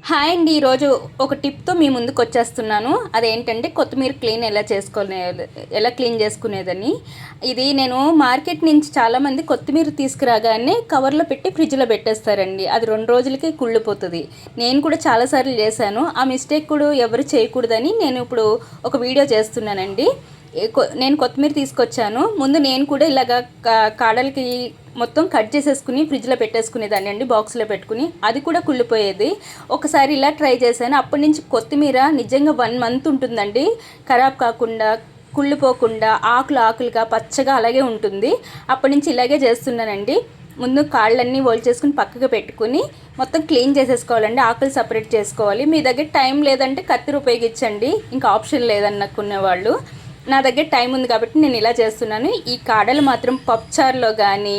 Hi అండి. ఈరోజు ఒక టిప్తో మీ ముందుకు వచ్చేస్తున్నాను. అదేంటంటే కొత్తిమీర క్లీన్ ఎలా క్లీన్ చేసుకునేదని. ఇది నేను మార్కెట్ నుంచి చాలామంది కొత్తిమీర తీసుకురాగానే కవర్లో పెట్టి ఫ్రిడ్జ్లో పెట్టేస్తారండి. అది 2 రోజులకి కుళ్ళిపోతుంది. నేను కూడా చాలాసార్లు చేశాను. ఆ మిస్టేక్ కూడా ఎవరు చేయకూడదని నేను ఇప్పుడు ఒక వీడియో చేస్తున్నానండి. నేను కొత్తిమీర తీసుకొచ్చాను. ముందు నేను కూడా ఇలాగ కాడలకి మొత్తం కట్ చేసేసుకుని ఫ్రిడ్జ్లో పెట్టేసుకునేదాన్ని అండి, బాక్స్లో పెట్టుకుని. అది కూడా కుళ్ళిపోయేది. ఒకసారి ఇలా ట్రై చేశాను. అప్పటి నుంచి కొత్తిమీర నిజంగా 1 మంత్ ఉంటుందండి, ఖరాబ్ కాకుండా, కుళ్ళిపోకుండా, ఆకులుగా పచ్చగా అలాగే ఉంటుంది. అప్పటి నుంచి ఇలాగే చేస్తున్నానండి. ముందు కాళ్ళన్నీ చేసుకుని పక్కకు పెట్టుకుని మొత్తం క్లీన్ చేసేసుకోవాలండి. ఆకులు సపరేట్ చేసుకోవాలి. మీ దగ్గర టైం లేదంటే కత్తిరి ఉపయోగించండి, ఇంకా ఆప్షన్ లేదనుకునే వాళ్ళు. నా దగ్గర టైం ఉంది కాబట్టి నేను ఇలా చేస్తున్నాను. ఈ కాడలు మాత్రం పప్పుచారులో కానీ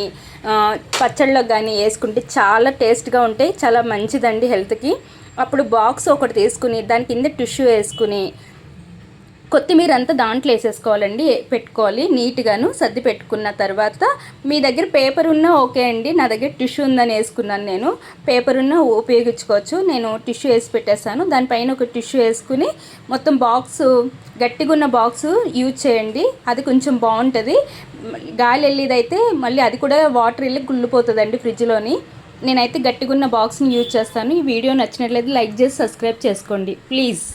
పచ్చళ్ళలో కానీ వేసుకుంటే చాలా టేస్ట్గా ఉంటాయి, చాలా మంచిదండి హెల్త్కి. అప్పుడు బాక్స్ ఒకటి తీసుకుని దాని కింద టిష్యూ వేసుకుని కొత్తిమీర అంతా దాంట్లో వేసేసుకోవాలండి, పెట్టుకోవాలి. నీట్గాను సర్ది పెట్టుకున్న తర్వాత మీ దగ్గర పేపర్ ఉన్నా ఓకే అండి. నా దగ్గర టిష్యూ ఉందని వేసుకున్నాను నేను. పేపర్ ఉన్నా ఉపయోగించుకోవచ్చు. నేను టిష్యూ వేసి పెట్టేస్తాను. దానిపైన ఒక టిష్యూ వేసుకుని మొత్తం గట్టిగా ఉన్న బాక్సు యూజ్ చేయండి. అది కొంచెం బాగుంటుంది. గాలి వెళ్ళేదైతే మళ్ళీ అది కూడా వాటర్ వెళ్ళి గుళ్ళిపోతుందండి ఫ్రిడ్జ్లోని. నేనైతే గట్టిగా ఉన్న బాక్స్ని యూజ్ చేస్తాను. ఈ వీడియో నచ్చినట్లయితే లైక్ చేసి సబ్స్క్రైబ్ చేసుకోండి ప్లీజ్.